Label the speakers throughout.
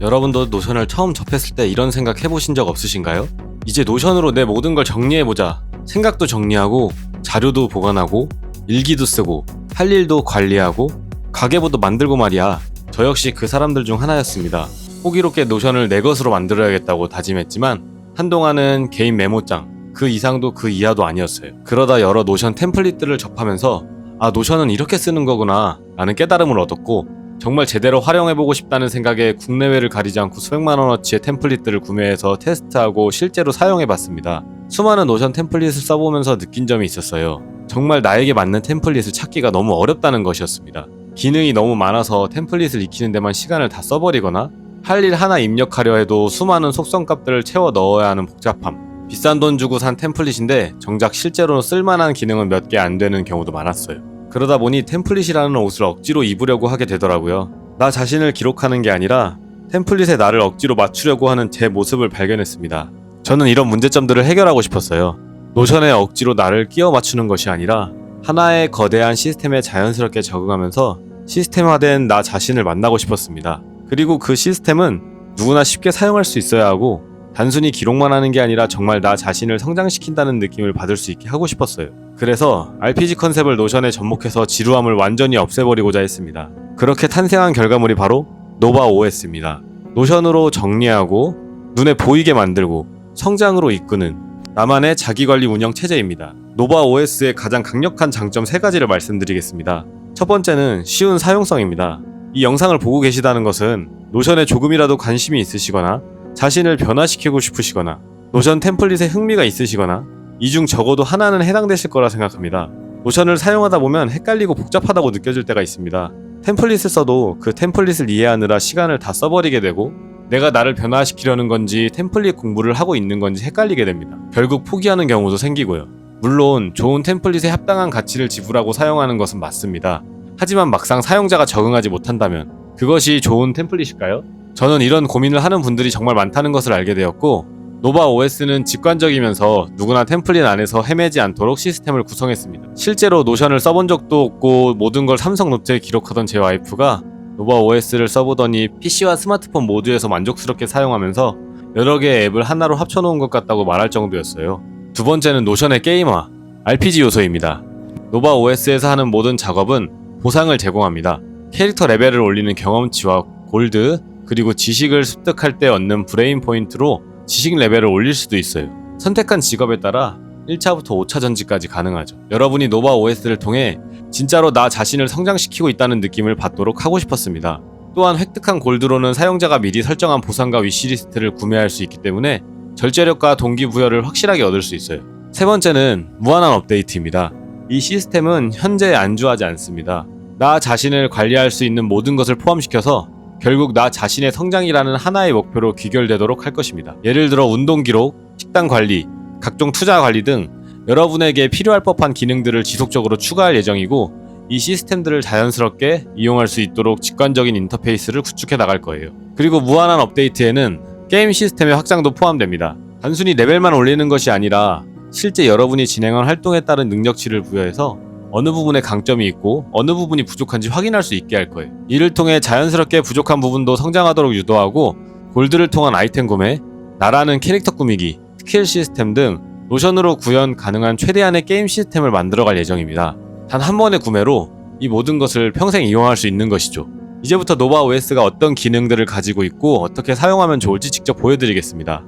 Speaker 1: 여러분도 노션을 처음 접했을 때 이런 생각 해보신 적 없으신가요? 이제 노션으로 내 모든 걸 정리해보자. 생각도 정리하고 자료도 보관하고 일기도 쓰고 할 일도 관리하고 가계부도 만들고 말이야. 저 역시 그 사람들 중 하나였습니다. 호기롭게 노션을 내 것으로 만들어야겠다고 다짐했지만 한동안은 개인 메모장, 그 이상도 그 이하도 아니었어요. 그러다 여러 노션 템플릿들을 접하면서 아, 노션은 이렇게 쓰는 거구나 라는 깨달음을 얻었고, 정말 제대로 활용해보고 싶다는 생각에 국내외를 가리지 않고 수백만 원어치의 템플릿들을 구매해서 테스트하고 실제로 사용해봤습니다. 수많은 노션 템플릿을 써보면서 느낀 점이 있었어요. 정말 나에게 맞는 템플릿을 찾기가 너무 어렵다는 것이었습니다. 기능이 너무 많아서 템플릿을 익히는 데만 시간을 다 써버리거나 할 일 하나 입력하려 해도 수많은 속성값들을 채워 넣어야 하는 복잡함. 비싼 돈 주고 산 템플릿인데 정작 실제로 쓸만한 기능은 몇 개 안 되는 경우도 많았어요. 그러다 보니 템플릿이라는 옷을 억지로 입으려고 하게 되더라고요. 나 자신을 기록하는 게 아니라 템플릿에 나를 억지로 맞추려고 하는 제 모습을 발견했습니다. 저는 이런 문제점들을 해결하고 싶었어요. 노션에 억지로 나를 끼워 맞추는 것이 아니라 하나의 거대한 시스템에 자연스럽게 적응하면서 시스템화된 나 자신을 만나고 싶었습니다. 그리고 그 시스템은 누구나 쉽게 사용할 수 있어야 하고 단순히 기록만 하는 게 아니라 정말 나 자신을 성장시킨다는 느낌을 받을 수 있게 하고 싶었어요. 그래서 RPG 컨셉을 노션에 접목해서 지루함을 완전히 없애버리고자 했습니다. 그렇게 탄생한 결과물이 바로 노바OS입니다. 노션으로 정리하고 눈에 보이게 만들고 성장으로 이끄는 나만의 자기관리 운영 체제입니다. 노바OS의 가장 강력한 장점 3가지를 말씀드리겠습니다. 첫 번째는 쉬운 사용성입니다. 이 영상을 보고 계시다는 것은 노션에 조금이라도 관심이 있으시거나 자신을 변화시키고 싶으시거나 노션 템플릿에 흥미가 있으시거나 이 중 적어도 하나는 해당되실 거라 생각합니다. 노션을 사용하다 보면 헷갈리고 복잡하다고 느껴질 때가 있습니다. 템플릿을 써도 그 템플릿을 이해하느라 시간을 다 써버리게 되고 내가 나를 변화시키려는 건지 템플릿 공부를 하고 있는 건지 헷갈리게 됩니다. 결국 포기하는 경우도 생기고요. 물론 좋은 템플릿에 합당한 가치를 지불하고 사용하는 것은 맞습니다. 하지만 막상 사용자가 적응하지 못한다면 그것이 좋은 템플릿일까요? 저는 이런 고민을 하는 분들이 정말 많다는 것을 알게 되었고, 노바OS는 직관적이면서 누구나 템플릿 안에서 헤매지 않도록 시스템을 구성했습니다. 실제로 노션을 써본 적도 없고 모든 걸 삼성 노트에 기록하던 제 와이프가 노바OS를 써보더니 PC와 스마트폰 모두에서 만족스럽게 사용하면서 여러 개의 앱을 하나로 합쳐놓은 것 같다고 말할 정도였어요. 두 번째는 노션의 게임화, RPG 요소입니다. 노바OS에서 하는 모든 작업은 보상을 제공합니다. 캐릭터 레벨을 올리는 경험치와 골드, 그리고 지식을 습득할 때 얻는 브레인 포인트로 지식 레벨을 올릴 수도 있어요. 선택한 직업에 따라 1차부터 5차 전지까지 가능하죠. 여러분이 노바OS를 통해 진짜로 나 자신을 성장시키고 있다는 느낌을 받도록 하고 싶었습니다. 또한 획득한 골드로는 사용자가 미리 설정한 보상과 위시리스트를 구매할 수 있기 때문에 절제력과 동기부여를 확실하게 얻을 수 있어요. 세 번째는 무한한 업데이트입니다. 이 시스템은 현재에 안주하지 않습니다. 나 자신을 관리할 수 있는 모든 것을 포함시켜서 결국 나 자신의 성장이라는 하나의 목표로 귀결되도록 할 것입니다. 예를 들어 운동 기록, 식단 관리, 각종 투자 관리 등 여러분에게 필요할 법한 기능들을 지속적으로 추가할 예정이고, 이 시스템들을 자연스럽게 이용할 수 있도록 직관적인 인터페이스를 구축해 나갈 거예요. 그리고 무한한 업데이트에는 게임 시스템의 확장도 포함됩니다. 단순히 레벨만 올리는 것이 아니라 실제 여러분이 진행한 활동에 따른 능력치를 부여해서 어느 부분에 강점이 있고 어느 부분이 부족한지 확인할 수 있게 할 거예요. 이를 통해 자연스럽게 부족한 부분도 성장하도록 유도하고, 골드를 통한 아이템 구매, 나라는 캐릭터 꾸미기, 스킬 시스템 등 노션으로 구현 가능한 최대한의 게임 시스템을 만들어갈 예정입니다. 단 한 번의 구매로 이 모든 것을 평생 이용할 수 있는 것이죠. 이제부터 노바OS가 어떤 기능들을 가지고 있고 어떻게 사용하면 좋을지 직접 보여드리겠습니다.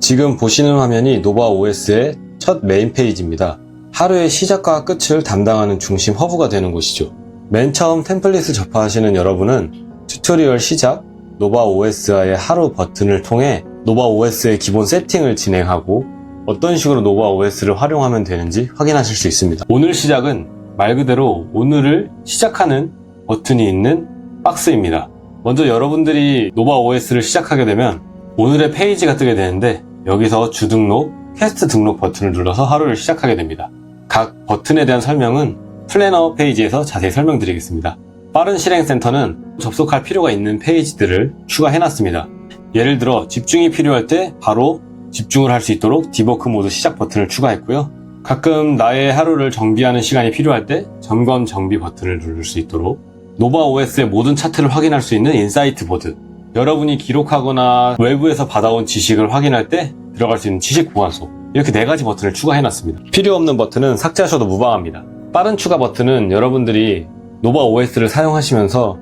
Speaker 1: 지금 보시는 화면이 노바OS의 첫 메인 페이지입니다. 하루의 시작과 끝을 담당하는 중심 허브가 되는 곳이죠. 맨 처음 템플릿을 접하시는 여러분은 튜토리얼 시작, 노바OS와의 하루 버튼을 통해 노바OS의 기본 세팅을 진행하고 어떤 식으로 노바OS를 활용하면 되는지 확인하실 수 있습니다. 오늘 시작은 말 그대로 오늘을 시작하는 버튼이 있는 박스입니다. 먼저 여러분들이 노바OS를 시작하게 되면 오늘의 페이지가 뜨게 되는데, 여기서 주등록, 퀘스트 등록 버튼을 눌러서 하루를 시작하게 됩니다. 각 버튼에 대한 설명은 플래너 페이지에서 자세히 설명드리겠습니다. 빠른 실행센터는 접속할 필요가 있는 페이지들을 추가해놨습니다. 예를 들어 집중이 필요할 때 바로 집중을 할 수 있도록 디버크 모드 시작 버튼을 추가했고요. 가끔 나의 하루를 정비하는 시간이 필요할 때 점검 정비 버튼을 누를 수 있도록, 노바OS의 모든 차트를 확인할 수 있는 인사이트 보드, 여러분이 기록하거나 외부에서 받아온 지식을 확인할 때 들어갈 수 있는 지식 보관소, 이렇게 4가지 버튼을 추가해놨습니다. 필요 없는 버튼은 삭제하셔도 무방합니다. 빠른 추가 버튼은 여러분들이 노바 OS를 사용하시면서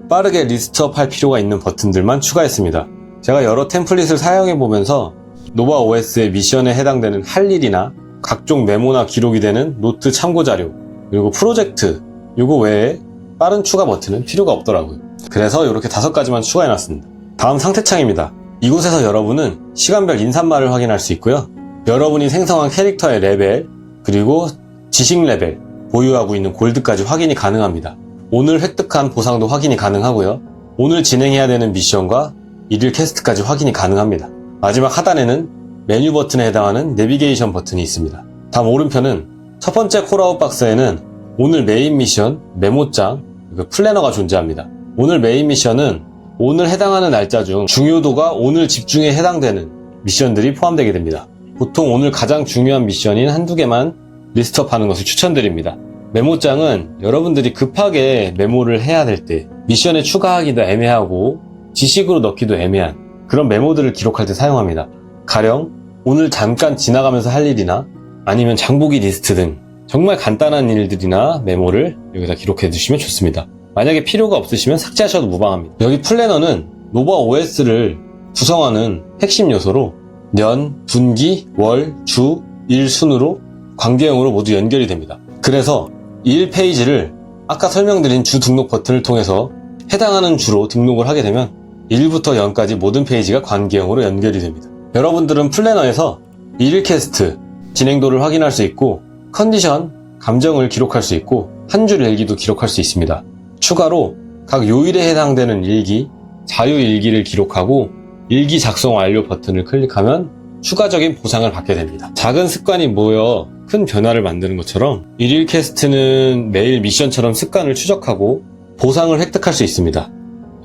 Speaker 1: 빠르게 리스트업 할 필요가 있는 버튼들만 추가했습니다. 제가 여러 템플릿을 사용해보면서 노바 OS의 미션에 해당되는 할 일이나 각종 메모나 기록이 되는 노트 참고자료, 그리고 프로젝트, 요거 외에 빠른 추가 버튼은 필요가 없더라고요. 그래서 이렇게 5가지만 추가해놨습니다. 다음 상태창입니다. 이곳에서 여러분은 시간별 인사말을 확인할 수 있고요. 여러분이 생성한 캐릭터의 레벨, 그리고 지식 레벨, 보유하고 있는 골드까지 확인이 가능합니다. 오늘 획득한 보상도 확인이 가능하고요. 오늘 진행해야 되는 미션과 일일 퀘스트까지 확인이 가능합니다. 마지막 하단에는 메뉴 버튼에 해당하는 내비게이션 버튼이 있습니다. 다음 오른편은 첫 번째 콜아웃 박스에는 오늘 메인 미션, 메모장, 플래너가 존재합니다. 오늘 메인 미션은 오늘 해당하는 날짜 중 중요도가 오늘 집중에 해당되는 미션들이 포함되게 됩니다. 보통 오늘 가장 중요한 미션인 한두 개만 리스트업하는 것을 추천드립니다. 메모장은 여러분들이 급하게 메모를 해야 될 때, 미션에 추가하기도 애매하고 지식으로 넣기도 애매한 그런 메모들을 기록할 때 사용합니다. 가령 오늘 잠깐 지나가면서 할 일이나 아니면 장보기 리스트 등 정말 간단한 일들이나 메모를 여기다 기록해 두시면 좋습니다. 만약에 필요가 없으시면 삭제하셔도 무방합니다. 여기 플래너는 노바 OS를 구성하는 핵심 요소로 년, 분기, 월, 주, 일 순으로 관계형으로 모두 연결이 됩니다. 그래서 일 페이지를 아까 설명드린 주 등록 버튼을 통해서 해당하는 주로 등록을 하게 되면 1부터 0까지 모든 페이지가 관계형으로 연결이 됩니다. 여러분들은 플래너에서 일일 퀘스트, 진행도를 확인할 수 있고 컨디션, 감정을 기록할 수 있고 한 줄 일기도 기록할 수 있습니다. 추가로 각 요일에 해당되는 일기, 자유일기를 기록하고 일기 작성 완료 버튼을 클릭하면 추가적인 보상을 받게 됩니다. 작은 습관이 모여 큰 변화를 만드는 것처럼 일일 퀘스트는 매일 미션처럼 습관을 추적하고 보상을 획득할 수 있습니다.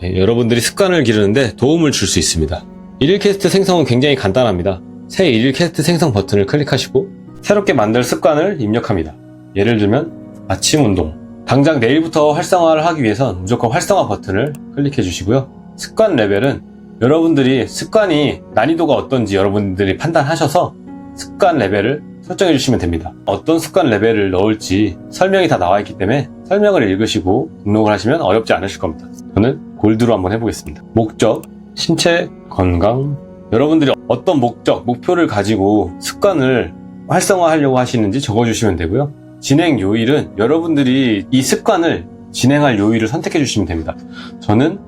Speaker 1: 여러분들이 습관을 기르는데 도움을 줄 수 있습니다. 일일 퀘스트 생성은 굉장히 간단합니다. 새 일일 퀘스트 생성 버튼을 클릭하시고 새롭게 만들 습관을 입력합니다. 예를 들면 아침 운동. 당장 내일부터 활성화를 하기 위해선 무조건 활성화 버튼을 클릭해 주시고요. 습관 레벨은 여러분들이 습관이 난이도가 어떤지 여러분들이 판단하셔서 습관 레벨을 설정해 주시면 됩니다. 어떤 습관 레벨을 넣을지 설명이 다 나와 있기 때문에 설명을 읽으시고 등록을 하시면 어렵지 않으실 겁니다. 저는 골드로 한번 해보겠습니다. 목적, 신체 건강. 여러분들이 어떤 목적, 목표를 가지고 습관을 활성화하려고 하시는지 적어주시면 되고요. 진행 요일은 여러분들이 이 습관을 진행할 요일을 선택해 주시면 됩니다. 저는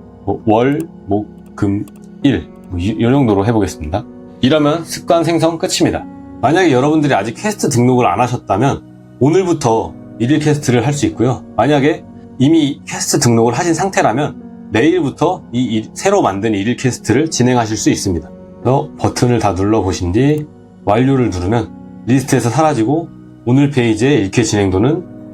Speaker 1: 월, 목, 금, 일 이 정도로 해보겠습니다. 이러면 습관 생성 끝입니다. 만약에 여러분들이 아직 퀘스트 등록을 안 하셨다면 오늘부터 일일 퀘스트를 할 수 있고요. 만약에 이미 퀘스트 등록을 하신 상태라면 내일부터 새로 만든 일일 퀘스트를 진행하실 수 있습니다. 그래서 버튼을 다 눌러보신 뒤 완료를 누르면 리스트에서 사라지고 오늘 페이지의 일캐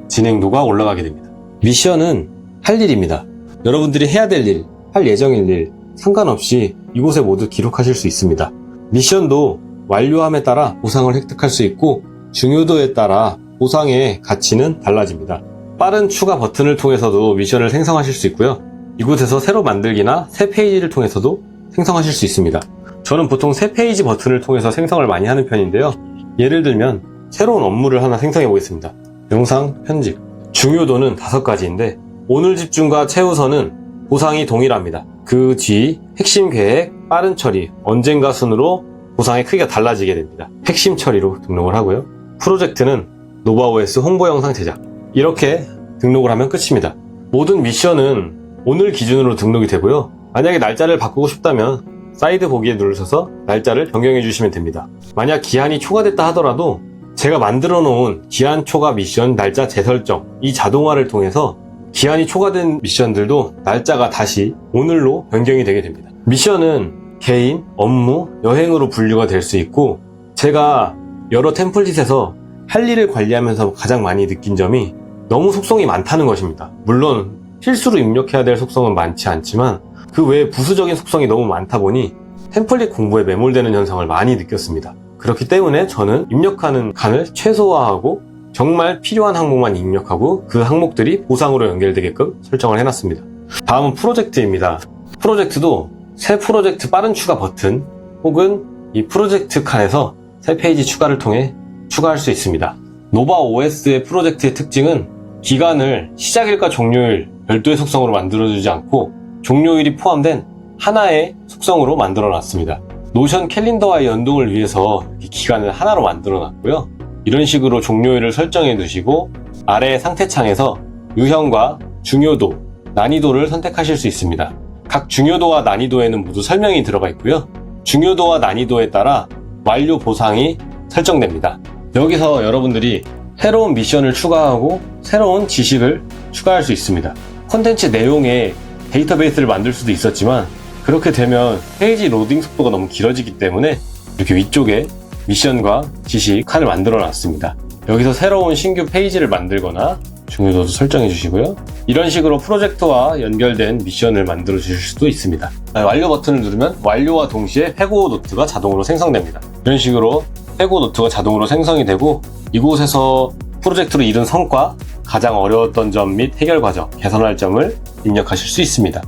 Speaker 1: 진행도가 올라가게 됩니다. 미션은 할 일입니다. 여러분들이 해야 될 일, 할 예정일 일 상관없이 이곳에 모두 기록하실 수 있습니다. 미션도 완료함에 따라 보상을 획득할 수 있고 중요도에 따라 보상의 가치는 달라집니다. 빠른 추가 버튼을 통해서도 미션을 생성하실 수 있고요. 이곳에서 새로 만들기나 새 페이지를 통해서도 생성하실 수 있습니다. 저는 보통 새 페이지 버튼을 통해서 생성을 많이 하는 편인데요. 예를 들면 새로운 업무를 하나 생성해 보겠습니다. 영상 편집. 중요도는 5가지인데 오늘 집중과 최우선은 보상이 동일합니다. 그 뒤 핵심 계획, 빠른 처리, 언젠가 순으로 보상의 크기가 달라지게 됩니다. 핵심 처리로 등록을 하고요. 프로젝트는 노바OS 홍보 영상 제작. 이렇게 등록을 하면 끝입니다. 모든 미션은 오늘 기준으로 등록이 되고요. 만약에 날짜를 바꾸고 싶다면 사이드 보기에 누르셔서 날짜를 변경해 주시면 됩니다. 만약 기한이 초과됐다 하더라도 제가 만들어 놓은 기한 초과 미션 날짜 재설정, 이 자동화를 통해서 기한이 초과된 미션들도 날짜가 다시 오늘로 변경이 되게 됩니다. 미션은 개인, 업무, 여행으로 분류가 될 수 있고 제가 여러 템플릿에서 할 일을 관리하면서 가장 많이 느낀 점이 너무 속성이 많다는 것입니다. 물론 필수로 입력해야 될 속성은 많지 않지만 그 외에 부수적인 속성이 너무 많다 보니 템플릿 공부에 매몰되는 현상을 많이 느꼈습니다. 그렇기 때문에 저는 입력하는 칸을 최소화하고 정말 필요한 항목만 입력하고 그 항목들이 보상으로 연결되게끔 설정을 해놨습니다. 다음은 프로젝트입니다. 프로젝트도 새 프로젝트 빠른 추가 버튼 혹은 이 프로젝트 칸에서 새 페이지 추가를 통해 추가할 수 있습니다. 노바 OS의 프로젝트의 특징은 기간을 시작일과 종료일 별도의 속성으로 만들어주지 않고 종료일이 포함된 하나의 속성으로 만들어 놨습니다. 노션 캘린더와의 연동을 위해서 이 기간을 하나로 만들어 놨고요. 이런 식으로 종료일을 설정해 두시고 아래 상태창에서 유형과 중요도, 난이도를 선택하실 수 있습니다. 각 중요도와 난이도에는 모두 설명이 들어가 있고요. 중요도와 난이도에 따라 완료 보상이 설정됩니다. 여기서 여러분들이 새로운 미션을 추가하고 새로운 지식을 추가할 수 있습니다. 콘텐츠 내용에 데이터베이스를 만들 수도 있었지만 그렇게 되면 페이지 로딩 속도가 너무 길어지기 때문에 이렇게 위쪽에 미션과 지식 칸을 만들어 놨습니다. 여기서 새로운 신규 페이지를 만들거나 중요도도 설정해 주시고요. 이런 식으로 프로젝트와 연결된 미션을 만들어 주실 수도 있습니다. 완료 버튼을 누르면 완료와 동시에 회고 노트가 자동으로 생성됩니다. 이런 식으로 회고 노트가 자동으로 생성이 되고 이곳에서 프로젝트로 이룬 성과, 가장 어려웠던 점 및 해결 과정, 개선할 점을 입력하실 수 있습니다.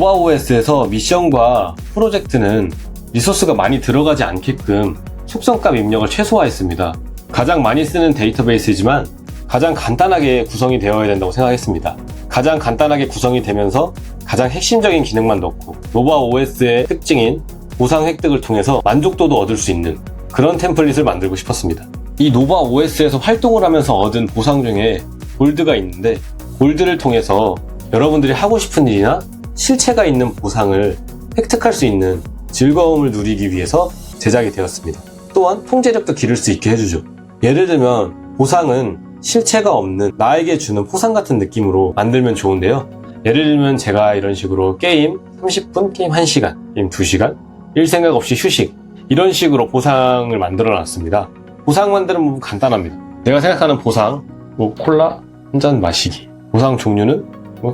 Speaker 1: 노바OS에서 미션과 프로젝트는 리소스가 많이 들어가지 않게끔 속성값 입력을 최소화했습니다. 가장 많이 쓰는 데이터베이스이지만 가장 간단하게 구성이 되어야 된다고 생각했습니다. 가장 간단하게 구성이 되면서 가장 핵심적인 기능만 넣고 노바OS의 특징인 보상 획득을 통해서 만족도도 얻을 수 있는 그런 템플릿을 만들고 싶었습니다. 이 노바OS에서 활동을 하면서 얻은 보상 중에 골드가 있는데 골드를 통해서 여러분들이 하고 싶은 일이나 실체가 있는 보상을 획득할 수 있는 즐거움을 누리기 위해서 제작이 되었습니다. 또한 통제력도 기를 수 있게 해주죠. 예를 들면 보상은 실체가 없는 나에게 주는 포상 같은 느낌으로 만들면 좋은데요. 예를 들면 제가 이런 식으로 게임 30분, 게임 1시간, 게임 2시간, 일 생각 없이 휴식 이런 식으로 보상을 만들어 놨습니다. 보상 만드는 부분 간단합니다. 내가 생각하는 보상, 콜라 한 잔 마시기. 보상 종류는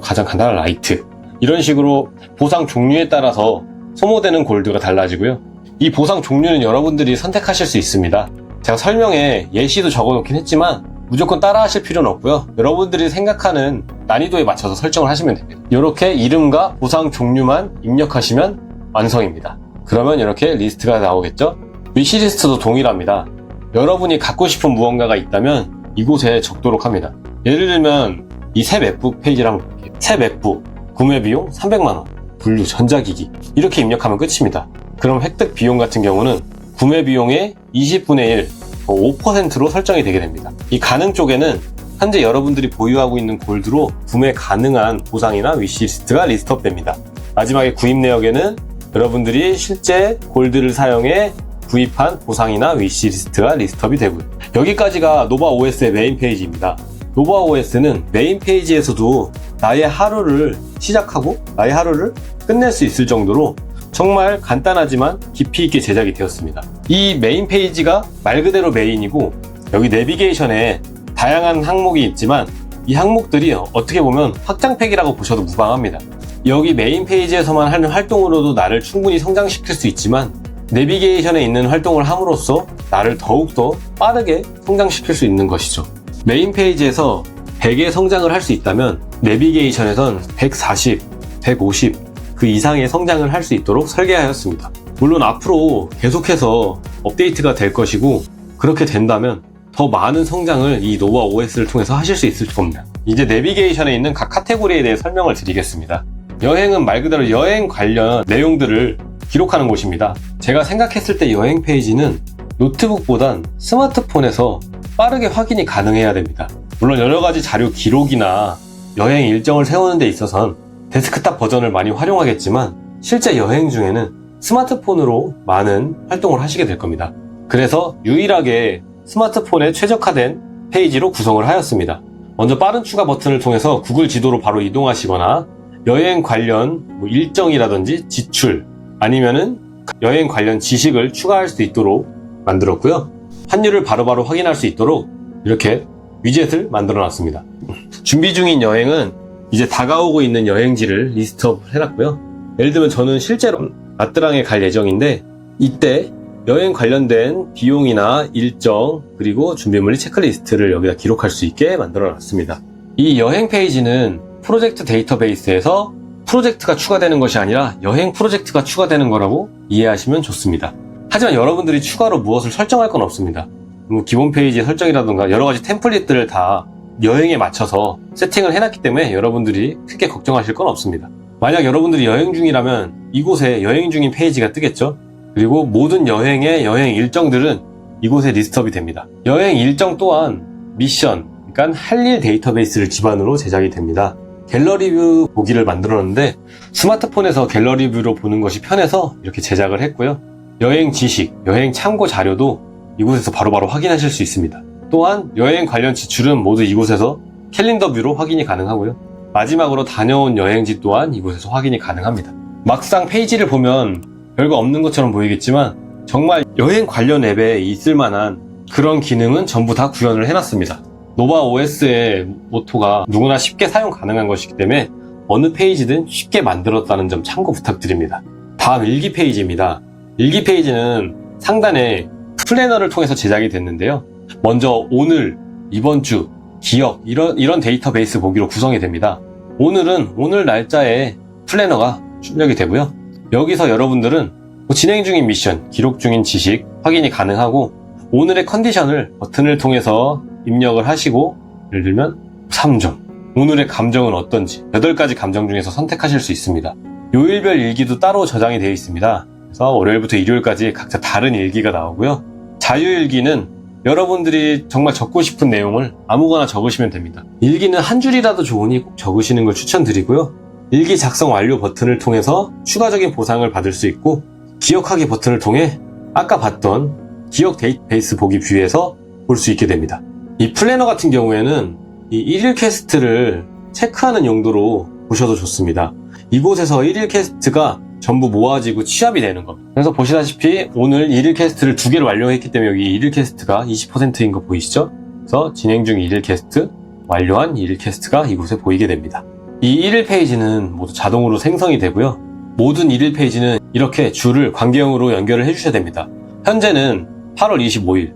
Speaker 1: 가장 간단한 라이트. 이런 식으로 보상 종류에 따라서 소모되는 골드가 달라지고요. 이 보상 종류는 여러분들이 선택하실 수 있습니다. 제가 설명에 예시도 적어놓긴 했지만 무조건 따라하실 필요는 없고요. 여러분들이 생각하는 난이도에 맞춰서 설정을 하시면 됩니다. 이렇게 이름과 보상 종류만 입력하시면 완성입니다. 그러면 이렇게 리스트가 나오겠죠? 위시리스트도 동일합니다. 여러분이 갖고 싶은 무언가가 있다면 이곳에 적도록 합니다. 예를 들면 이 새 맥북 페이지를 한번 볼게요. 새 맥북 구매 비용 300만원 분류 전자기기 이렇게 입력하면 끝입니다. 그럼 획득 비용 같은 경우는 구매 비용의 20분의 1 5%로 설정이 되게 됩니다. 이 가능 쪽에는 현재 여러분들이 보유하고 있는 골드로 구매 가능한 보상이나 위시리스트가 리스트업 됩니다. 마지막에 구입 내역에는 여러분들이 실제 골드를 사용해 구입한 보상이나 위시리스트가 리스트업이 되고요. 여기까지가 노바OS의 메인 페이지입니다. 노바OS는 메인 페이지에서도 나의 하루를 시작하고 나의 하루를 끝낼 수 있을 정도로 정말 간단하지만 깊이 있게 제작이 되었습니다. 이 메인 페이지가 말 그대로 메인이고 여기 내비게이션에 다양한 항목이 있지만 이 항목들이 어떻게 보면 확장팩이라고 보셔도 무방합니다. 여기 메인 페이지에서만 하는 활동으로도 나를 충분히 성장시킬 수 있지만 내비게이션에 있는 활동을 함으로써 나를 더욱더 빠르게 성장시킬 수 있는 것이죠. 메인 페이지에서 100의 성장을 할 수 있다면 내비게이션에선 140, 150 그 이상의 성장을 할 수 있도록 설계하였습니다. 물론 앞으로 계속해서 업데이트가 될 것이고 그렇게 된다면 더 많은 성장을 이 노바OS를 통해서 하실 수 있을 겁니다. 이제 내비게이션에 있는 각 카테고리에 대해 설명을 드리겠습니다. 여행은 말 그대로 여행 관련 내용들을 기록하는 곳입니다. 제가 생각했을 때 여행 페이지는 노트북보단 스마트폰에서 빠르게 확인이 가능해야 됩니다. 물론 여러가지 자료 기록이나 여행 일정을 세우는 데 있어선 데스크탑 버전을 많이 활용하겠지만 실제 여행 중에는 스마트폰으로 많은 활동을 하시게 될 겁니다. 그래서 유일하게 스마트폰에 최적화된 페이지로 구성을 하였습니다. 먼저 빠른 추가 버튼을 통해서 구글 지도로 바로 이동하시거나 여행 관련 일정이라든지 지출 아니면은 여행 관련 지식을 추가할 수 있도록 만들었고요. 환율을 바로바로 확인할 수 있도록 이렇게 위젯을 만들어 놨습니다. 준비 중인 여행은 이제 다가오고 있는 여행지를 리스트업 해놨고요. 예를 들면 저는 실제로 나트랑에 갈 예정인데 이때 여행 관련된 비용이나 일정 그리고 준비물리 체크리스트를 여기다 기록할 수 있게 만들어 놨습니다. 이 여행 페이지는 프로젝트 데이터베이스에서 프로젝트가 추가되는 것이 아니라 여행 프로젝트가 추가되는 거라고 이해하시면 좋습니다. 하지만 여러분들이 추가로 무엇을 설정할 건 없습니다. 기본 페이지 설정이라든가 여러 가지 템플릿들을 다 여행에 맞춰서 세팅을 해놨기 때문에 여러분들이 크게 걱정하실 건 없습니다. 만약 여러분들이 여행 중이라면 이곳에 여행 중인 페이지가 뜨겠죠? 그리고 모든 여행의 여행 일정들은 이곳에 리스트업이 됩니다. 여행 일정 또한 미션, 그러니까 할 일 데이터베이스를 기반으로 제작이 됩니다. 갤러리 뷰 보기를 만들었는데 스마트폰에서 갤러리 뷰로 보는 것이 편해서 이렇게 제작을 했고요. 여행 지식, 여행 참고 자료도 이곳에서 바로바로 확인하실 수 있습니다. 또한 여행 관련 지출은 모두 이곳에서 캘린더 뷰로 확인이 가능하고요. 마지막으로 다녀온 여행지 또한 이곳에서 확인이 가능합니다. 막상 페이지를 보면 별거 없는 것처럼 보이겠지만 정말 여행 관련 앱에 있을 만한 그런 기능은 전부 다 구현을 해놨습니다. 노바 OS의 모토가 누구나 쉽게 사용 가능한 것이기 때문에 어느 페이지든 쉽게 만들었다는 점 참고 부탁드립니다. 다음 일기 페이지입니다. 일기 페이지는 상단에 플래너를 통해서 제작이 됐는데요. 먼저 오늘, 이번 주, 기억 이런 데이터베이스 보기로 구성이 됩니다. 오늘은 오늘 날짜에 플래너가 출력이 되고요. 여기서 여러분들은 진행 중인 미션, 기록 중인 지식 확인이 가능하고 오늘의 컨디션을 버튼을 통해서 입력을 하시고 예를 들면 3점 오늘의 감정은 어떤지 8가지 감정 중에서 선택하실 수 있습니다. 요일별 일기도 따로 저장이 되어 있습니다. 그래서 월요일부터 일요일까지 각자 다른 일기가 나오고요. 자유일기는 여러분들이 정말 적고 싶은 내용을 아무거나 적으시면 됩니다. 일기는 한 줄이라도 좋으니 꼭 적으시는 걸 추천드리고요. 일기 작성 완료 버튼을 통해서 추가적인 보상을 받을 수 있고 기억하기 버튼을 통해 아까 봤던 기억 데이터베이스 보기 뷰에서 볼 수 있게 됩니다. 이 플래너 같은 경우에는 이 일일 퀘스트를 체크하는 용도로 보셔도 좋습니다. 이곳에서 일일 퀘스트가 전부 모아지고 취합이 되는 겁니다. 그래서 보시다시피 오늘 일일 퀘스트를 2개를 완료했기 때문에 여기 일일 퀘스트가 20%인 거 보이시죠? 그래서 진행 중 일일 퀘스트, 완료한 일일 퀘스트가 이곳에 보이게 됩니다. 이 일일 페이지는 모두 자동으로 생성이 되고요. 모든 일일 페이지는 이렇게 줄을 관계형으로 연결을 해주셔야 됩니다. 현재는 8월 25일,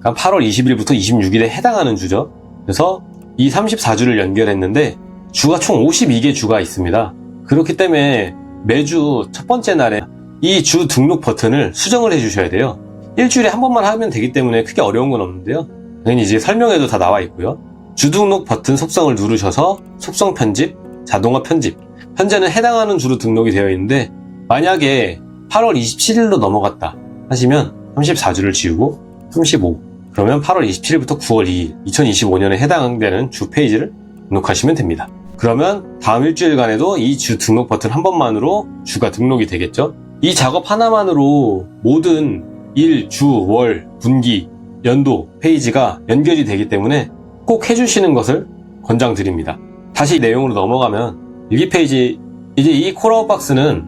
Speaker 1: 그러니까 8월 20일부터 26일에 해당하는 주죠. 그래서 이 34주를 연결했는데 주가 총 52개 주가 있습니다. 그렇기 때문에 매주 첫 번째 날에 이 주 등록 버튼을 수정을 해주셔야 돼요. 일주일에 한 번만 하면 되기 때문에 크게 어려운 건 없는데요. 당연히 이제 설명에도 다 나와 있고요. 주 등록 버튼 속성을 누르셔서 속성 편집, 자동화 편집. 현재는 해당하는 주로 등록이 되어 있는데 만약에 8월 27일로 넘어갔다 하시면 34주를 지우고 35. 그러면 8월 27일부터 9월 2일 2025년에 해당되는 주 페이지를 등록하시면 됩니다. 그러면 다음 일주일간에도 이 주 등록 버튼 한 번만으로 주가 등록이 되겠죠. 이 작업 하나만으로 모든 일, 주, 월, 분기, 연도 페이지가 연결이 되기 때문에 꼭 해주시는 것을 권장드립니다. 다시 내용으로 넘어가면 일기 페이지, 이제 이 콜아웃 박스는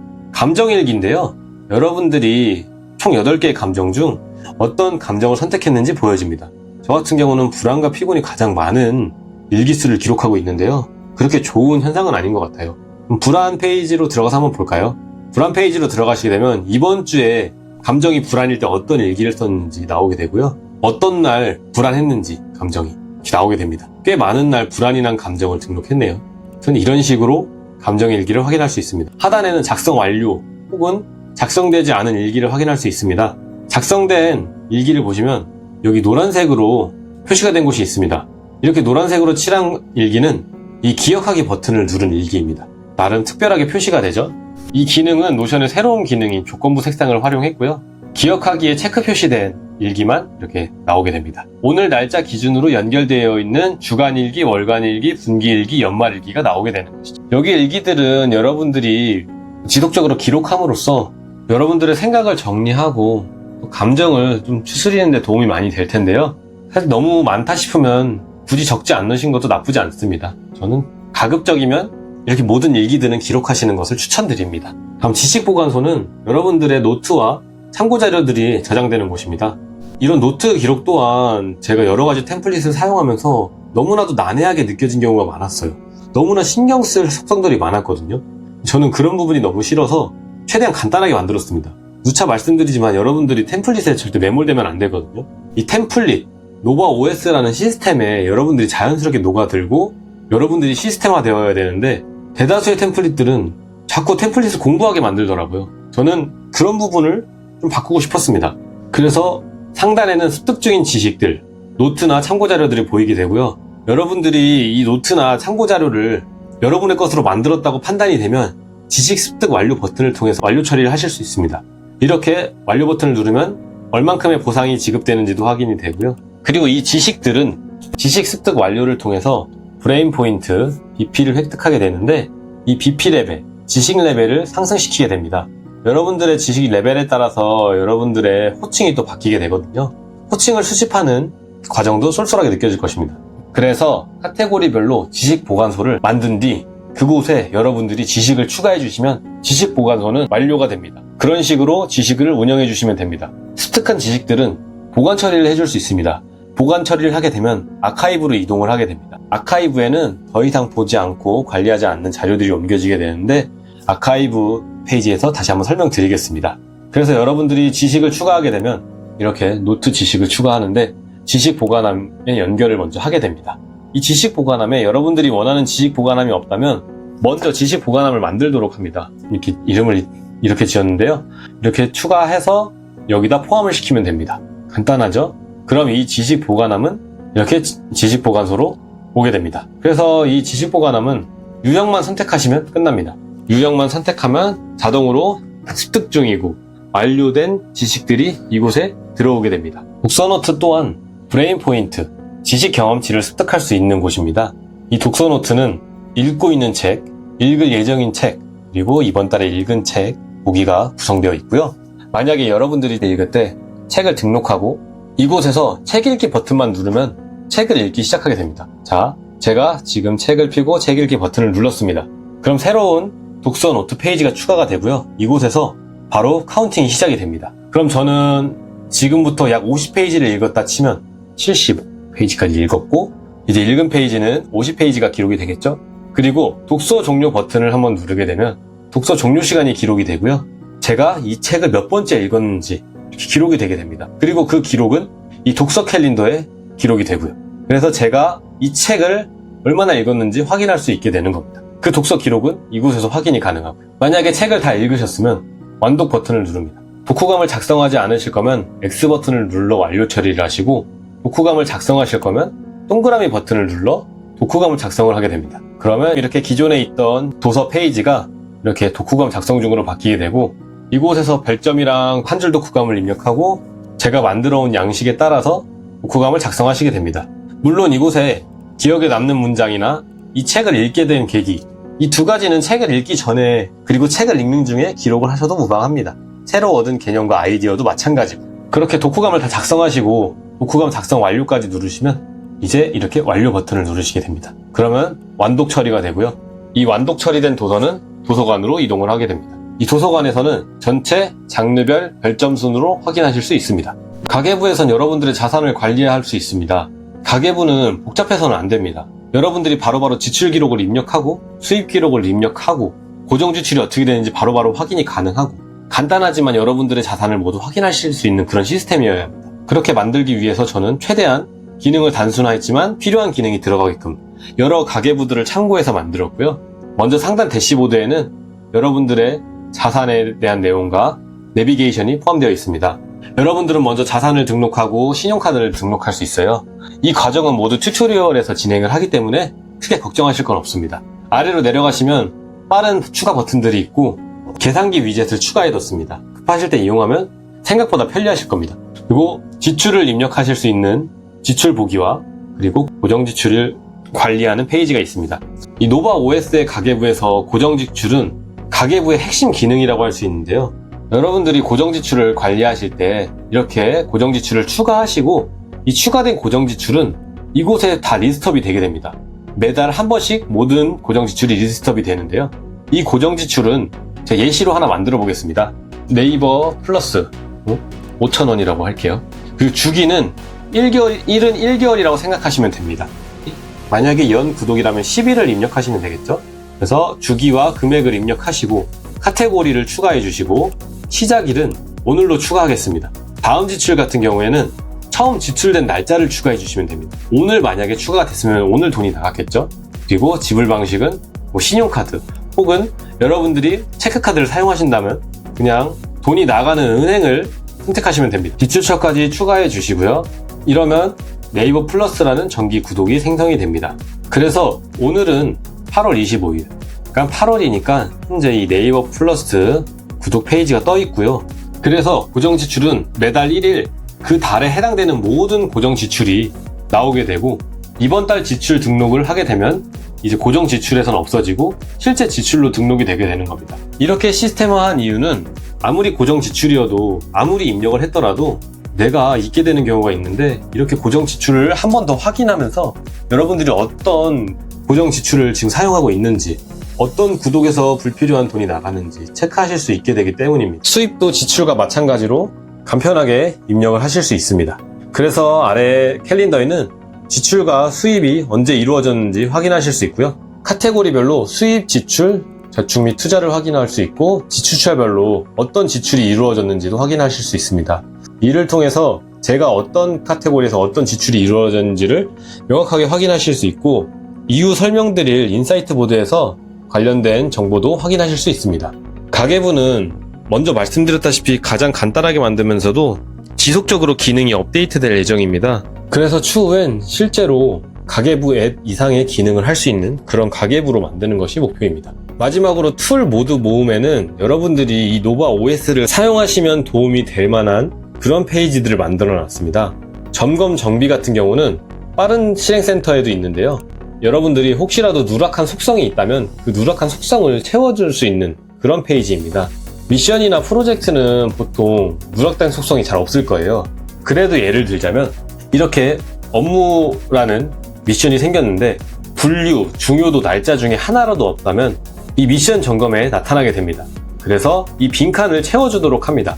Speaker 1: 감정일기인데요. 여러분들이 총 8개의 감정 중 어떤 감정을 선택했는지 보여집니다. 저 같은 경우는 불안과 피곤이 가장 많은 일기수를 기록하고 있는데요. 그렇게 좋은 현상은 아닌 것 같아요. 그럼 불안 페이지로 들어가서 한번 볼까요? 불안 페이지로 들어가시게 되면 이번 주에 감정이 불안일 때 어떤 일기를 썼는지 나오게 되고요. 어떤 날 불안했는지 감정이 이렇게 나오게 됩니다. 꽤 많은 날 불안이 난 감정을 등록했네요. 저는 이런 식으로 감정 일기를 확인할 수 있습니다. 하단에는 작성 완료 혹은 작성되지 않은 일기를 확인할 수 있습니다. 작성된 일기를 보시면 여기 노란색으로 표시가 된 곳이 있습니다. 이렇게 노란색으로 칠한 일기는 이 기억하기 버튼을 누른 일기입니다. 나름 특별하게 표시가 되죠. 이 기능은 노션의 새로운 기능인 조건부 색상을 활용했고요. 기억하기에 체크 표시된 일기만 이렇게 나오게 됩니다. 오늘 날짜 기준으로 연결되어 있는 주간일기, 월간일기, 분기일기, 연말일기가 나오게 되는 것이죠. 여기 일기들은 여러분들이 지속적으로 기록함으로써 여러분들의 생각을 정리하고 감정을 좀 추스리는 데 도움이 많이 될 텐데요. 사실 너무 많다 싶으면 굳이 적지 않으신 것도 나쁘지 않습니다. 저는 가급적이면 이렇게 모든 일기들은 기록하시는 것을 추천드립니다. 다음 지식보관소는 여러분들의 노트와 참고자료들이 저장되는 곳입니다. 이런 노트 기록 또한 제가 여러 가지 템플릿을 사용하면서 너무나도 난해하게 느껴진 경우가 많았어요. 너무나 신경 쓸 속성들이 많았거든요. 저는 그런 부분이 너무 싫어서 최대한 간단하게 만들었습니다. 누차 말씀드리지만 여러분들이 템플릿에 절대 매몰되면 안 되거든요. 이 템플릿, 노바 OS라는 시스템에 여러분들이 자연스럽게 녹아들고 여러분들이 시스템화 되어야 되는데 대다수의 템플릿들은 자꾸 템플릿을 공부하게 만들더라고요. 저는 그런 부분을 좀 바꾸고 싶었습니다. 그래서 상단에는 습득 중인 지식들, 노트나 참고자료들이 보이게 되고요. 여러분들이 이 노트나 참고자료를 여러분의 것으로 만들었다고 판단이 되면 지식 습득 완료 버튼을 통해서 완료 처리를 하실 수 있습니다. 이렇게 완료 버튼을 누르면 얼만큼의 보상이 지급되는지도 확인이 되고요. 그리고 이 지식들은 지식 습득 완료를 통해서 브레인 포인트, BP를 획득하게 되는데 이 BP 레벨, 지식 레벨을 상승시키게 됩니다. 여러분들의 지식 레벨에 따라서 여러분들의 호칭이 또 바뀌게 되거든요. 호칭을 수집하는 과정도 쏠쏠하게 느껴질 것입니다. 그래서 카테고리별로 지식 보관소를 만든 뒤 그곳에 여러분들이 지식을 추가해 주시면 지식 보관소는 완료가 됩니다. 그런 식으로 지식을 운영해 주시면 됩니다. 습득한 지식들은 보관 처리를 해줄 수 있습니다. 보관 처리를 하게 되면 아카이브로 이동을 하게 됩니다. 아카이브에는 더 이상 보지 않고 관리하지 않는 자료들이 옮겨지게 되는데 아카이브 페이지에서 다시 한번 설명드리겠습니다. 그래서 여러분들이 지식을 추가하게 되면 이렇게 노트 지식을 추가하는데 지식 보관함에 연결을 먼저 하게 됩니다. 이 지식 보관함에 여러분들이 원하는 지식 보관함이 없다면 먼저 지식 보관함을 만들도록 합니다. 이렇게 이름을 이렇게 지었는데요. 이렇게 추가해서 여기다 포함을 시키면 됩니다. 간단하죠? 그럼 이 지식 보관함은 이렇게 지식 보관소로 오게 됩니다. 그래서 이 지식 보관함은 유형만 선택하시면 끝납니다. 유형만 선택하면 자동으로 습득 중이고 완료된 지식들이 이곳에 들어오게 됩니다. 독서노트 또한 브레인 포인트, 지식 경험치를 습득할 수 있는 곳입니다. 이 독서노트는 읽고 있는 책, 읽을 예정인 책, 그리고 이번 달에 읽은 책 보기가 구성되어 있고요. 만약에 여러분들이 읽을 때 책을 등록하고 이곳에서 책 읽기 버튼만 누르면 책을 읽기 시작하게 됩니다. 자, 제가 지금 책을 펴고 책 읽기 버튼을 눌렀습니다. 그럼 새로운 독서 노트 페이지가 추가가 되고요. 이곳에서 바로 카운팅이 시작이 됩니다. 그럼 저는 지금부터 약 50페이지를 읽었다 치면 75페이지까지 읽었고 이제 읽은 페이지는 50페이지가 기록이 되겠죠? 그리고 독서 종료 버튼을 한번 누르게 되면 독서 종료 시간이 기록이 되고요. 제가 이 책을 몇 번째 읽었는지 기록이 되게 됩니다. 그리고 그 기록은 이 독서 캘린더에 기록이 되고요. 그래서 제가 이 책을 얼마나 읽었는지 확인할 수 있게 되는 겁니다. 그 독서 기록은 이곳에서 확인이 가능하고요. 만약에 책을 다 읽으셨으면 완독 버튼을 누릅니다. 독후감을 작성하지 않으실 거면 X 버튼을 눌러 완료 처리를 하시고 독후감을 작성하실 거면 동그라미 버튼을 눌러 독후감을 작성을 하게 됩니다. 그러면 이렇게 기존에 있던 도서 페이지가 이렇게 독후감 작성 중으로 바뀌게 되고 이곳에서 별점이랑 한 줄 독후감을 입력하고 제가 만들어 온 양식에 따라서 독후감을 작성하시게 됩니다. 물론 이곳에 기억에 남는 문장이나 이 책을 읽게 된 계기, 이 두 가지는 책을 읽기 전에 그리고 책을 읽는 중에 기록을 하셔도 무방합니다. 새로 얻은 개념과 아이디어도 마찬가지고 그렇게 독후감을 다 작성하시고 독후감 작성 완료까지 누르시면 이제 이렇게 완료 버튼을 누르시게 됩니다. 그러면 완독 처리가 되고요. 이 완독 처리된 도서는 도서관으로 이동을 하게 됩니다. 이 도서관에서는 전체 장르별 별점 순으로 확인하실 수 있습니다. 가계부에선 여러분들의 자산을 관리할 수 있습니다. 가계부는 복잡해서는 안 됩니다. 여러분들이 바로바로 지출 기록을 입력하고 수입 기록을 입력하고 고정 지출이 어떻게 되는지 바로바로 확인이 가능하고 간단하지만 여러분들의 자산을 모두 확인하실 수 있는 그런 시스템이어야 합니다. 그렇게 만들기 위해서 저는 최대한 기능을 단순화했지만 필요한 기능이 들어가게끔 여러 가계부들을 참고해서 만들었고요. 먼저 상단 대시보드에는 여러분들의 자산에 대한 내용과 내비게이션이 포함되어 있습니다. 여러분들은 먼저 자산을 등록하고 신용카드를 등록할 수 있어요. 이 과정은 모두 튜토리얼에서 진행을 하기 때문에 크게 걱정하실 건 없습니다. 아래로 내려가시면 빠른 추가 버튼들이 있고 계산기 위젯을 추가해뒀습니다. 급하실 때 이용하면 생각보다 편리하실 겁니다. 그리고 지출을 입력하실 수 있는 지출 보기와 그리고 고정 지출을 관리하는 페이지가 있습니다. 이 노바 OS의 가계부에서 고정 지출은 가계부의 핵심 기능이라고 할 수 있는데요. 여러분들이 고정 지출을 관리하실 때 이렇게 고정 지출을 추가하시고 이 추가된 고정 지출은 이곳에 다 리스트업이 되게 됩니다. 매달 한 번씩 모든 고정 지출이 리스트업이 되는데요. 이 고정 지출은 제가 예시로 하나 만들어 보겠습니다. 네이버 플러스 5,000원이라고 할게요. 그 주기는 1은 1개월이라고 생각하시면 됩니다. 만약에 연 구독이라면 10일을 입력하시면 되겠죠? 그래서 주기와 금액을 입력하시고 카테고리를 추가해 주시고 시작일은 오늘로 추가하겠습니다. 다음 지출 같은 경우에는 처음 지출된 날짜를 추가해 주시면 됩니다. 오늘 만약에 추가가 됐으면 오늘 돈이 나갔겠죠? 그리고 지불 방식은 신용카드
Speaker 2: 혹은 여러분들이 체크카드를 사용하신다면 그냥 돈이 나가는 은행을 선택하시면 됩니다. 지출처까지 추가해 주시고요. 이러면 네이버 플러스라는 정기 구독이 생성이 됩니다. 그래서 오늘은 8월 25일, 그러니까 8월이니까 현재 이 네이버 플러스 구독 페이지가 떠 있고요. 그래서 고정 지출은 매달 1일 그 달에 해당되는 모든 고정 지출이 나오게 되고, 이번 달 지출 등록을 하게 되면 이제 고정 지출에선 없어지고 실제 지출로 등록이 되게 되는 겁니다. 이렇게 시스템화한 이유는 아무리 고정 지출이어도 아무리 입력을 했더라도 내가 잊게 되는 경우가 있는데, 이렇게 고정 지출을 한 번 더 확인하면서 여러분들이 어떤 고정 지출을 지금 사용하고 있는지, 어떤 구독에서 불필요한 돈이 나가는지 체크하실 수 있게 되기 때문입니다. 수입도 지출과 마찬가지로 간편하게 입력을 하실 수 있습니다. 그래서 아래 캘린더에는 지출과 수입이 언제 이루어졌는지 확인하실 수 있고요. 카테고리별로 수입, 지출, 저축 및 투자를 확인할 수 있고, 지출처별로 어떤 지출이 이루어졌는지도 확인하실 수 있습니다. 이를 통해서 제가 어떤 카테고리에서 어떤 지출이 이루어졌는지를 명확하게 확인하실 수 있고, 이후 설명드릴 인사이트 보드에서 관련된 정보도 확인하실 수 있습니다. 가계부는 먼저 말씀드렸다시피 가장 간단하게 만들면서도 지속적으로 기능이 업데이트될 예정입니다. 그래서 추후엔 실제로 가계부 앱 이상의 기능을 할 수 있는 그런 가계부로 만드는 것이 목표입니다. 마지막으로 툴 모드 모음에는 여러분들이 이 노바 OS를 사용하시면 도움이 될 만한 그런 페이지들을 만들어 놨습니다. 점검 정비 같은 경우는 빠른 실행센터에도 있는데요. 여러분들이 혹시라도 누락한 속성이 있다면 그 누락한 속성을 채워줄 수 있는 그런 페이지입니다. 미션이나 프로젝트는 보통 누락된 속성이 잘 없을 거예요. 그래도 예를 들자면 이렇게 업무라는 미션이 생겼는데 분류, 중요도 날짜 중에 하나라도 없다면 이 미션 점검에 나타나게 됩니다. 그래서 이 빈칸을 채워주도록 합니다.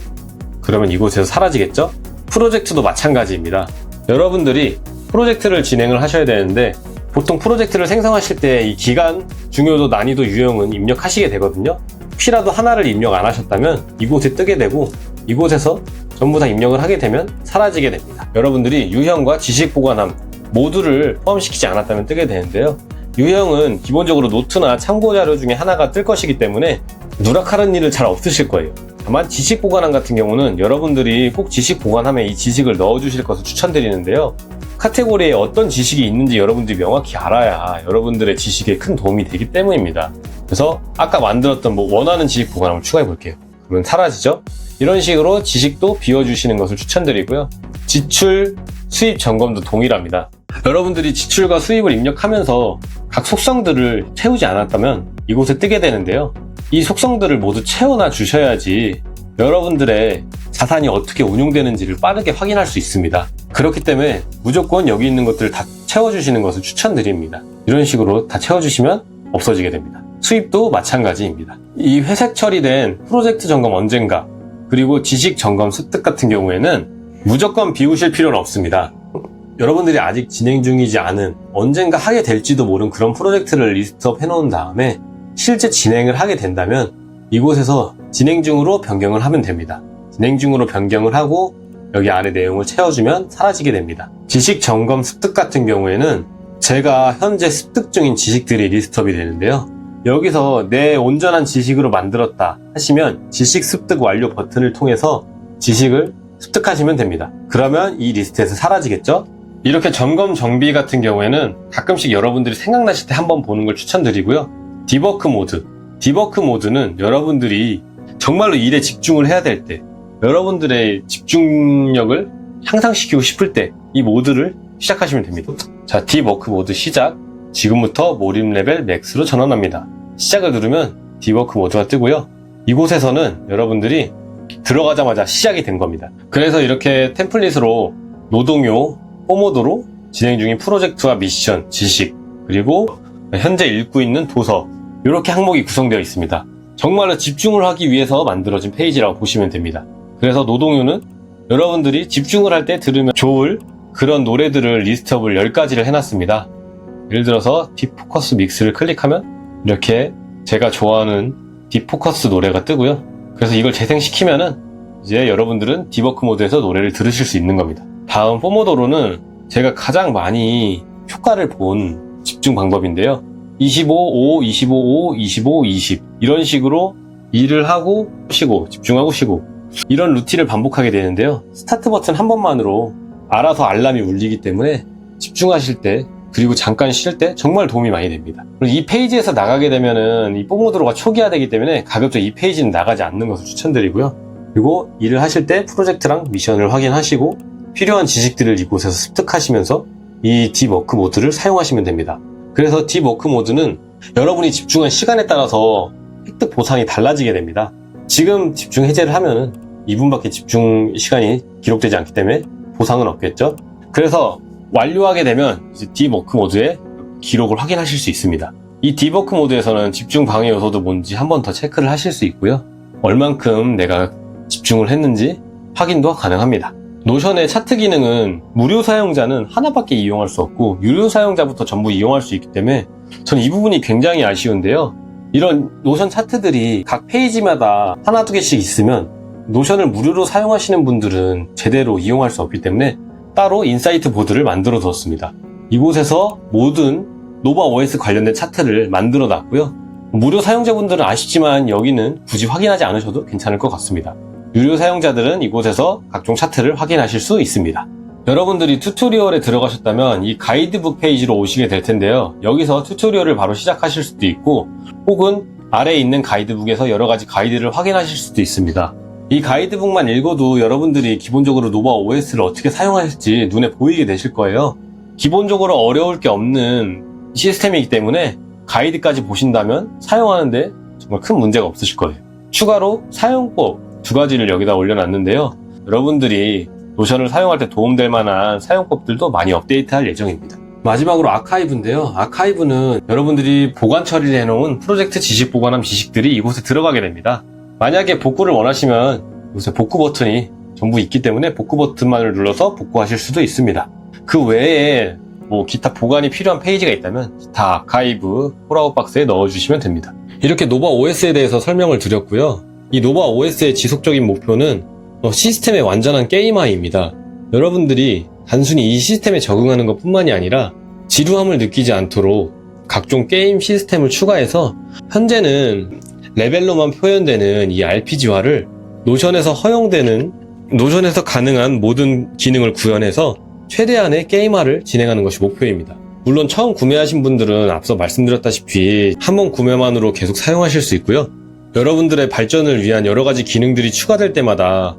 Speaker 2: 그러면 이곳에서 사라지겠죠? 프로젝트도 마찬가지입니다. 여러분들이 프로젝트를 진행을 하셔야 되는데 보통 프로젝트를 생성하실 때 이 기간, 중요도, 난이도, 유형은 입력하시게 되거든요. 혹시라도 하나를 입력 안 하셨다면 이곳에 뜨게 되고, 이곳에서 전부 다 입력을 하게 되면 사라지게 됩니다. 여러분들이 유형과 지식 보관함 모두를 포함시키지 않았다면 뜨게 되는데요. 유형은 기본적으로 노트나 참고 자료 중에 하나가 뜰 것이기 때문에 누락하는 일은 잘 없으실 거예요. 다만 지식 보관함 같은 경우는 여러분들이 꼭 지식 보관함에 이 지식을 넣어주실 것을 추천드리는데요. 카테고리에 어떤 지식이 있는지 여러분들이 명확히 알아야 여러분들의 지식에 큰 도움이 되기 때문입니다. 그래서 아까 만들었던 원하는 지식 보관함을 추가해 볼게요. 그러면 사라지죠? 이런 식으로 지식도 비워주시는 것을 추천드리고요. 지출, 수입 점검도 동일합니다. 여러분들이 지출과 수입을 입력하면서 각 속성들을 채우지 않았다면 이곳에 뜨게 되는데요. 이 속성들을 모두 채워놔 주셔야지 여러분들의 자산이 어떻게 운용되는지를 빠르게 확인할 수 있습니다. 그렇기 때문에 무조건 여기 있는 것들을 다 채워주시는 것을 추천드립니다. 이런 식으로 다 채워주시면 없어지게 됩니다. 수입도 마찬가지입니다. 이 회색 처리된 프로젝트 점검 언젠가, 그리고 지식 점검 습득 같은 경우에는 무조건 비우실 필요는 없습니다. 여러분들이 아직 진행 중이지 않은, 언젠가 하게 될지도 모르는 그런 프로젝트를 리스트업 해놓은 다음에 실제 진행을 하게 된다면 이곳에서 진행 중으로 변경을 하면 됩니다. 진행 중으로 변경을 하고 여기 아래 내용을 채워주면 사라지게 됩니다. 지식 점검 습득 같은 경우에는 제가 현재 습득 중인 지식들이 리스트업이 되는데요. 여기서 내 온전한 지식으로 만들었다 하시면 지식 습득 완료 버튼을 통해서 지식을 습득하시면 됩니다. 그러면 이 리스트에서 사라지겠죠? 이렇게 점검 정비 같은 경우에는 가끔씩 여러분들이 생각나실 때 한번 보는 걸 추천드리고요. 디버크 모드. 디버크 모드는 여러분들이 정말로 일에 집중을 해야 될 때, 여러분들의 집중력을 향상시키고 싶을 때 이 모드를 시작하시면 됩니다. 자, 디버크 모드 시작. 지금부터 몰입 레벨 맥스로 전환합니다. 시작을 누르면 디버크 모드가 뜨고요. 이곳에서는 여러분들이 들어가자마자 시작이 된 겁니다. 그래서 이렇게 템플릿으로 노동요, 포모도로, 진행 중인 프로젝트와 미션, 지식, 그리고 현재 읽고 있는 도서, 이렇게 항목이 구성되어 있습니다. 정말로 집중을 하기 위해서 만들어진 페이지라고 보시면 됩니다. 그래서 노동요는 여러분들이 집중을 할 때 들으면 좋을 그런 노래들을 리스트업을 10가지를 해놨습니다. 예를 들어서 딥포커스 믹스를 클릭하면 이렇게 제가 좋아하는 딥포커스 노래가 뜨고요. 그래서 이걸 재생시키면은 이제 여러분들은 디버크 모드에서 노래를 들으실 수 있는 겁니다. 다음 포모도로는 제가 가장 많이 효과를 본 집중 방법인데요. 25, 5, 25, 5, 25, 20 이런 식으로 일을 하고 쉬고 집중하고 쉬고 이런 루틴을 반복하게 되는데요. 스타트 버튼 한 번만으로 알아서 알람이 울리기 때문에 집중하실 때 그리고 잠깐 쉴 때 정말 도움이 많이 됩니다. 그리고 이 페이지에서 나가게 되면은 이 뽀모도로가 초기화되기 때문에 가급적 이 페이지는 나가지 않는 것을 추천드리고요. 그리고 일을 하실 때 프로젝트랑 미션을 확인하시고 필요한 지식들을 이곳에서 습득하시면서 이 딥워크 모드를 사용하시면 됩니다. 그래서 딥워크 모드는 여러분이 집중한 시간에 따라서 획득 보상이 달라지게 됩니다. 지금 집중 해제를 하면은 2분밖에 집중 시간이 기록되지 않기 때문에 보상은 없겠죠. 그래서 완료하게 되면 이제 딥워크 모드의 기록을 확인하실 수 있습니다. 이 딥워크 모드에서는 집중 방해 요소도 뭔지 한 번 더 체크를 하실 수 있고요. 얼만큼 내가 집중을 했는지 확인도 가능합니다. 노션의 차트 기능은 무료 사용자는 하나밖에 이용할 수 없고 유료 사용자부터 전부 이용할 수 있기 때문에 저는 이 부분이 굉장히 아쉬운데요. 이런 노션 차트들이 각 페이지마다 하나 두 개씩 있으면 노션을 무료로 사용하시는 분들은 제대로 이용할 수 없기 때문에 따로 인사이트 보드를 만들어 두었습니다. 이곳에서 모든 노바OS 관련된 차트를 만들어 놨고요. 무료 사용자분들은 아쉽지만 여기는 굳이 확인하지 않으셔도 괜찮을 것 같습니다. 유료 사용자들은 이곳에서 각종 차트를 확인하실 수 있습니다. 여러분들이 튜토리얼에 들어가셨다면 이 가이드북 페이지로 오시게 될 텐데요. 여기서 튜토리얼을 바로 시작하실 수도 있고 혹은 아래에 있는 가이드북에서 여러 가지 가이드를 확인하실 수도 있습니다. 이 가이드북만 읽어도 여러분들이 기본적으로 노바OS를 어떻게 사용할지 눈에 보이게 되실 거예요. 기본적으로 어려울 게 없는 시스템이기 때문에 가이드까지 보신다면 사용하는데 정말 큰 문제가 없으실 거예요. 추가로 사용법 두 가지를 여기다 올려놨는데요. 여러분들이 노션을 사용할 때 도움될 만한 사용법들도 많이 업데이트할 예정입니다. 마지막으로 아카이브인데요. 아카이브는 여러분들이 보관 처리를 해놓은 프로젝트 지식 보관함 지식들이 이곳에 들어가게 됩니다. 만약에 복구를 원하시면 요새 복구 버튼이 전부 있기 때문에 복구 버튼만을 눌러서 복구하실 수도 있습니다. 그 외에 기타 보관이 필요한 페이지가 있다면 기타 아카이브 폴아웃 박스에 넣어주시면 됩니다. 이렇게 노바OS에 대해서 설명을 드렸고요. 이 노바OS의 지속적인 목표는 시스템의 완전한 게임화입니다. 여러분들이 단순히 이 시스템에 적응하는 것 뿐만이 아니라 지루함을 느끼지 않도록 각종 게임 시스템을 추가해서 현재는 레벨로만 표현되는 이 RPG화를 노션에서 가능한 모든 기능을 구현해서 최대한의 게임화를 진행하는 것이 목표입니다. 물론 처음 구매하신 분들은 앞서 말씀드렸다시피 한 번 구매만으로 계속 사용하실 수 있고요. 여러분들의 발전을 위한 여러 가지 기능들이 추가될 때마다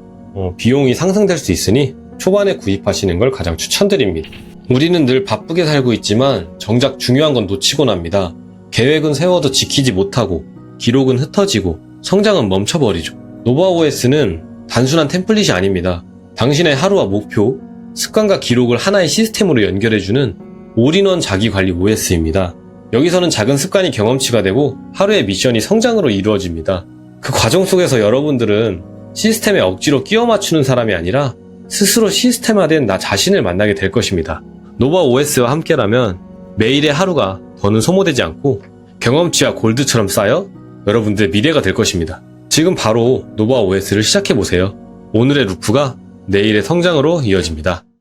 Speaker 2: 비용이 상승될 수 있으니 초반에 구입하시는 걸 가장 추천드립니다. 우리는 늘 바쁘게 살고 있지만 정작 중요한 건 놓치곤 합니다. 계획은 세워도 지키지 못하고 기록은 흩어지고 성장은 멈춰버리죠. 노바OS는 단순한 템플릿이 아닙니다. 당신의 하루와 목표, 습관과 기록을 하나의 시스템으로 연결해주는 올인원 자기관리 OS입니다. 여기서는 작은 습관이 경험치가 되고 하루의 미션이 성장으로 이루어집니다. 그 과정 속에서 여러분들은 시스템에 억지로 끼워 맞추는 사람이 아니라 스스로 시스템화된 나 자신을 만나게 될 것입니다. 노바OS와 함께라면 매일의 하루가 더는 소모되지 않고 경험치와 골드처럼 쌓여 여러분들의 미래가 될 것입니다. 지금 바로 노바OS를 시작해보세요. 오늘의 루프가 내일의 성장으로 이어집니다.